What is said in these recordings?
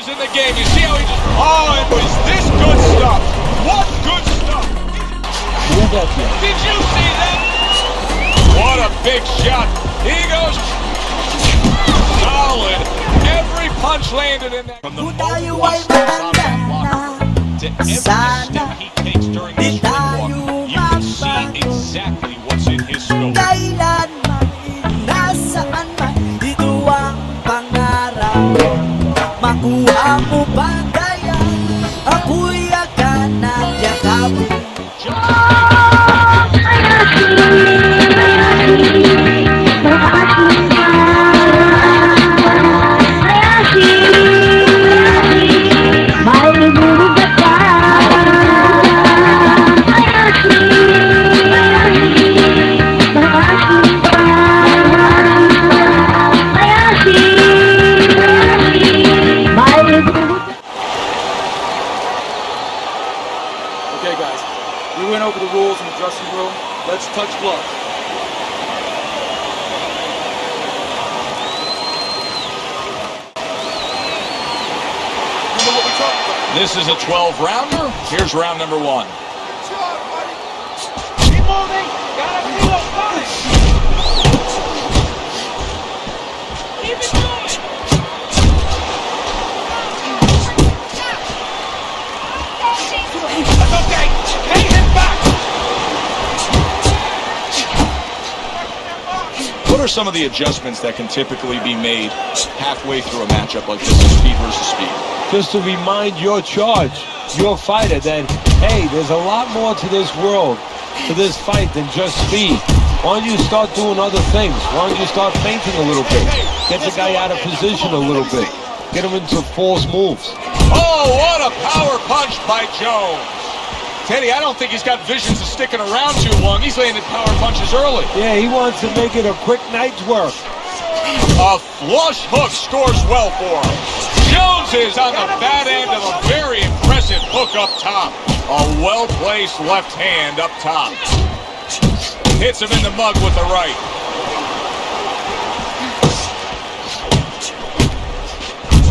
in the game. You see how he just... Oh, and was this good stuff? What good stuff? Did you see that? What a big shot. He goes... Solid. Every punch landed in that. From the moment he steps out of that block to every step he takes during the spring walk, you can see exactly what's in his scope. Makuha mo ba kaya ako'y akan nagyakap. Okay guys, we went over the rules in the dressing room. Let's touch gloves. Remember what we talked about? This is a 12-rounder. Here's round number 1. Keep moving. Gotta feel it coming. Keep it going. That's okay. Hey, hit back. What are some of the adjustments that can typically be made halfway through a matchup like this, speed versus speed? Just to remind your charge, your fighter, that, hey, there's a lot more to this world, to this fight than just speed. Why don't you start doing other things? Why don't you start feinting a little bit? Get the guy out of position a little bit. Get him into false moves. Oh, what a power punch by Jones. Teddy, I don't think he's got visions of sticking around too long. He's landed power punches early. Yeah, he wants to make it a quick night's work. A flush hook scores well for him. Jones is on the bad end of a very impressive hook up top. A well-placed left hand up top. Hits him in the mug with the right.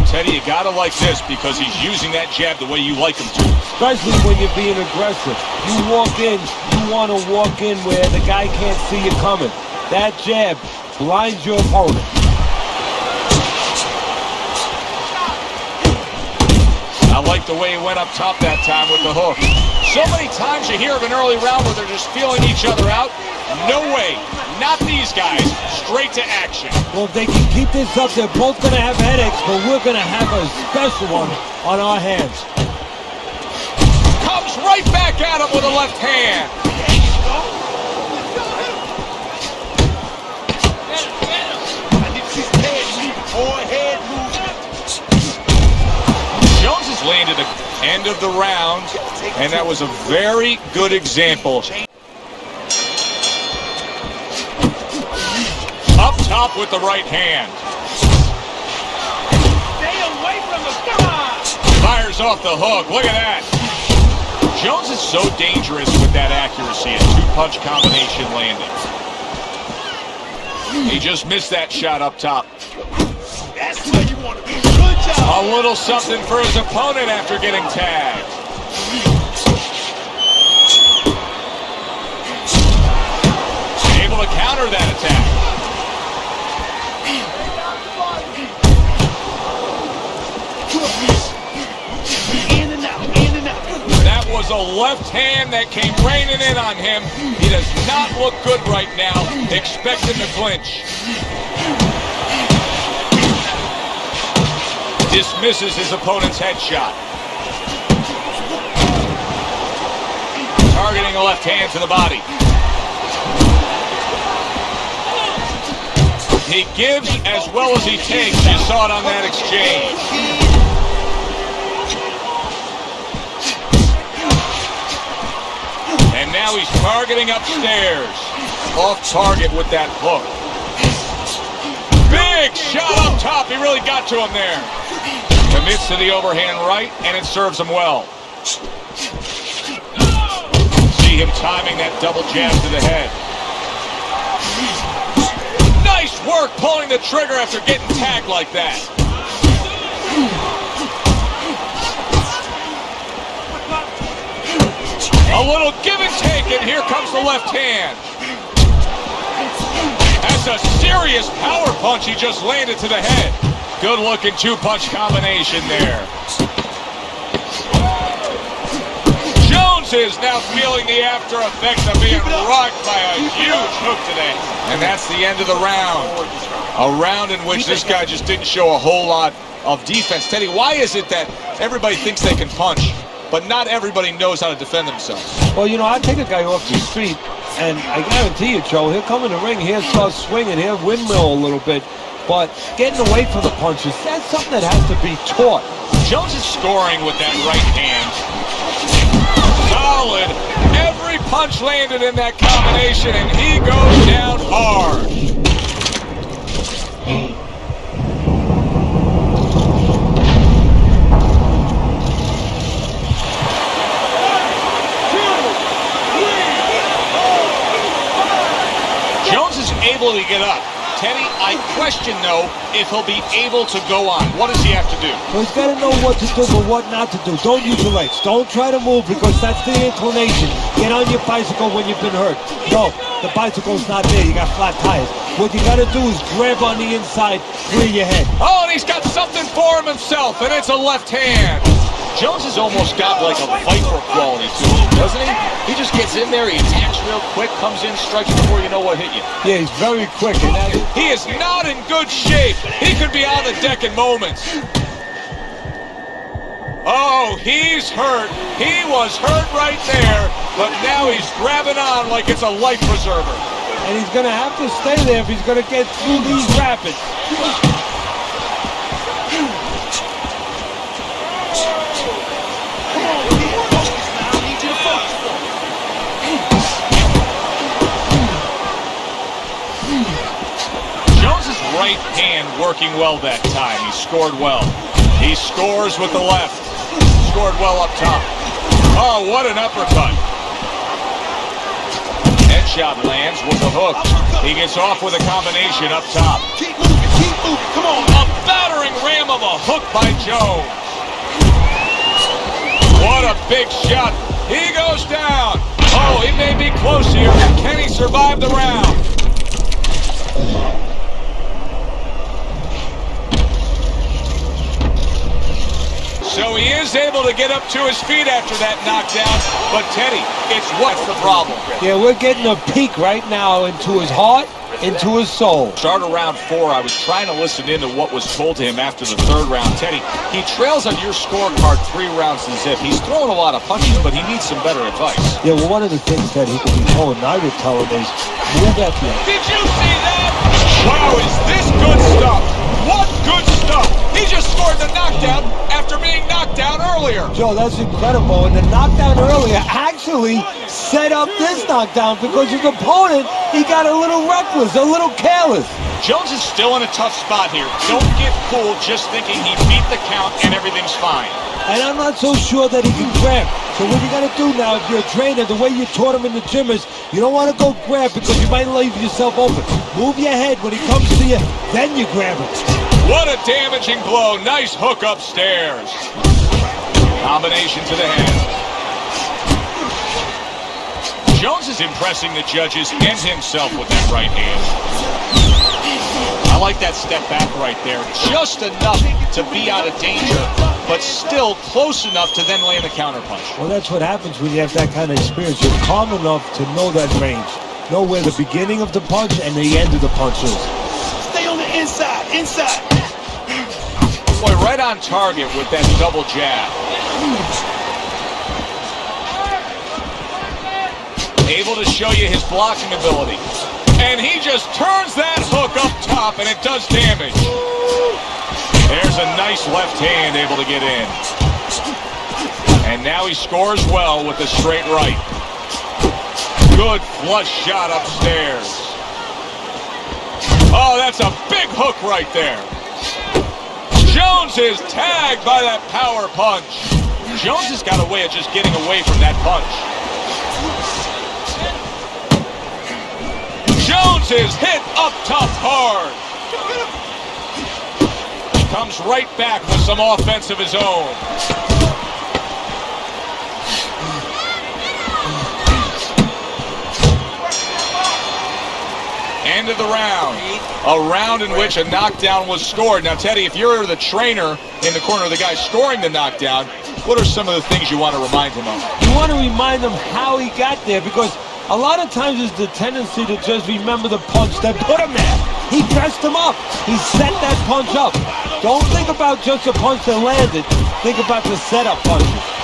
Teddy, you gotta like this because he's using that jab the way you like him to. Especially when you're being aggressive. You walk in, you want to walk in where the guy can't see you coming. That jab blinds your opponent. I like the way he went up top that time with the hook. So many times you hear of an early round where they're just feeling each other out. No way. Not these guys. Straight to action. Well, if they can keep this up, they're both going to have headaches, but we're going to have a special one on our hands. Comes right back at him with a left hand. Jones has landed the end of the round, and that was a very good example. Up top with the right hand. Stay away from the gun. Fires off the hook. Look at that. Jones is so dangerous with that accuracy and two-punch combination landing. He just missed that shot up top. That's where you want to be. Good job. A little something for his opponent after getting tagged. Able to counter that attack. In and out, in and out. That was a left hand that came raining in on him. He does not look good right now. Expecting the clinch. Dismisses his opponent's headshot. Targeting a left hand to the body. He gives as well as he takes. You saw it on that exchange. And now he's targeting upstairs. Off target with that hook. Big shot up top. He really got to him there. Commits to the overhand right, and it serves him well. See him timing that double jab to the head. Nice work pulling the trigger after getting tagged like that. little give and take, and here comes the left hand. That's a serious power punch he just landed to the head. Good looking two-punch combination there. Jones is now feeling the after effects of being rocked by a huge hook today. And that's the end of the round. A round in which this guy just didn't show a whole lot of defense. Teddy, why is it that everybody thinks they can punch, but not everybody knows how to defend themselves? Well, you know, I take a guy off the street, and I guarantee you, Joe, he'll come in the ring, he'll start swinging, he'll windmill a little bit, but getting away from the punches, that's something that has to be taught. Jones is scoring with that right hand. Solid. Every punch landed in that combination, and he goes down hard. Jones is able to get up. Teddy, I question, though, if he'll be able to go on. What does he have to do? Well, he's got to know what to do, but what not to do. Don't use your legs. Don't try to move, because that's the inclination. Get on your bicycle when you've been hurt. No, the bicycle's not there. You got flat tires. What you got to do is grab on the inside, clear your head. Oh, and he's got something for him himself, and it's a left hand. Jones has almost got like a viper quality to him, doesn't he? He just gets in there, he attacks real quick, comes in, strikes before you know what hit you. Yeah, he's very quick. And he is not in good shape. He could be on the deck in moments. Oh, he's hurt. He was hurt right there, but now he's grabbing on like it's a life preserver. And he's going to have to stay there if he's going to get through these rapids. Jones's right hand working well that time. He scored well. He scores with the left. Scored well up top. Oh, what an uppercut. Headshot lands with the hook. He gets off with a combination up top. Keep moving, come on. A battering ram of a hook by Jones. What a big shot. He goes down. Oh, he may be close here. Can he survive the round? So he is able to get up to his feet after that knockdown. But Teddy, it's what's the problem? Yeah, we're getting a peek right now into his heart, into his soul. Start of round 4, I was trying to listen in to what was told to him after the third round. Teddy, he trails on your scorecard 3 rounds to zip. He's throwing a lot of punches, but he needs some better advice. Yeah, well, one of the things that he could be told, and I would tell him, is move at the end. Did you see that? Wow, is this good stuff? What good stuff? He just scored the knockdown after being knocked down earlier. Joe, that's incredible. And the knockdown earlier actually set up this knockdown, because his opponent, he got a little reckless, a little careless. Jones is still in a tough spot here. Don't get fooled just thinking he beat the count and everything's fine. And I'm not so sure that he can grab. So what you got to do now, if you're a trainer, the way you taught him in the gym is, you don't want to go grab because you might leave yourself open. Move your head when he comes to you, then you grab him. What a damaging blow. Nice hook upstairs. Combination to the head. Jones is impressing the judges and himself with that right hand. I like that step back right there. Just enough to be out of danger, but still close enough to then land a counterpunch. Well, that's what happens when you have that kind of experience. You're calm enough to know that range. Know where the beginning of the punch and the end of the punch is. Stay on the inside. Boy, right on target with that double jab. Able to show you his blocking ability. And he just turns that hook up top, and it does damage. There's a nice left hand able to get in. And now he scores well with the straight right. Good flush shot upstairs. Oh, that's a big hook right there. Jones is tagged by that power punch. Jones has got a way of just getting away from that punch. Jones is hit up top hard. Comes right back with some offense of his own. end of the round. A round in which a knockdown was scored. Now, Teddy, if you're the trainer in the corner of the guy scoring the knockdown, what are some of the things you want to remind him of? You want to remind him how he got there, because a lot of times it's the tendency to just remember the punch that put him there. He pressed him up. He set that punch up. Don't think about just the punch that landed. Think about the setup punches.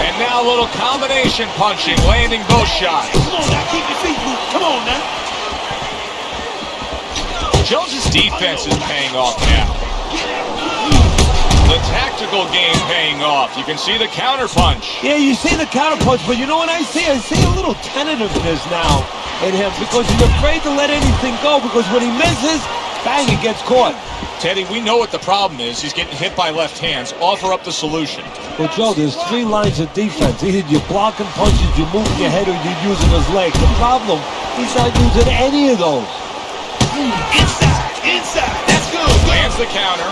And now a little combination punching, landing both shots. Come on now, keep your feet moving. Come on now. Jones's defense is paying off now. The tactical game paying off. You can see the counter punch. Yeah, you see the counter punch, but you know what I see? I see a little tentativeness now in him, because he's afraid to let anything go, because when he misses, bang, he gets caught. Teddy, we know what the problem is. He's getting hit by left hands. Offer up the solution. Well, Joe, there's three lines of defense. Either you're blocking punches, you're moving your head, or you're using his legs. The problem, he's not using any of those. Inside, that's good. Lands the counter.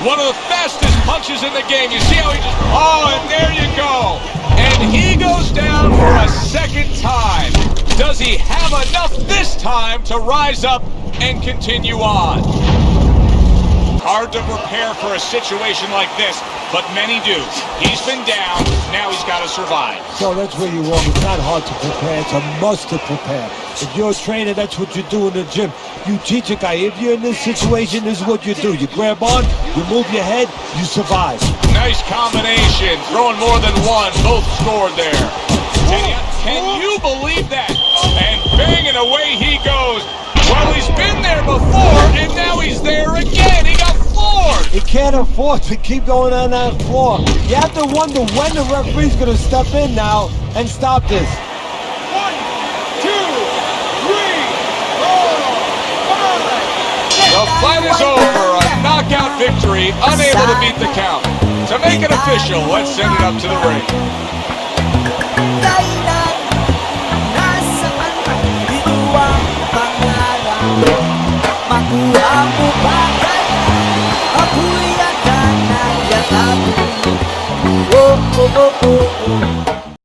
One of the fastest punches in the game. You see how he just, oh, and there you go. And he goes down for a second time. Does he have enough this time to rise up and continue on? Hard to prepare for a situation like this, but many do. He's been down, now he's got to survive. So that's where you're wrong. It's not hard to prepare, it's a must to prepare. If you're a trainer, that's what you do in the gym. You teach a guy, if you're in this situation, this is what you do. You grab on, you move your head, you survive. Nice combination, throwing more than one, both scored there. Can you believe that? And bang, and away he goes. Well, he's been there before, and now he's there again. He got floored. He can't afford to keep going on that floor. You have to wonder when the referee's going to step in now and stop this. 1, 2, 3, 4, 5. The fight is over. A knockout victory, unable to beat the count. To make it official, let's send it up to the ring. Kailan, nasaan dito ang pangarap? Makuha mo ba kaya? Ako'y agad na yakapin. Oh, oh, oh, oh, oh.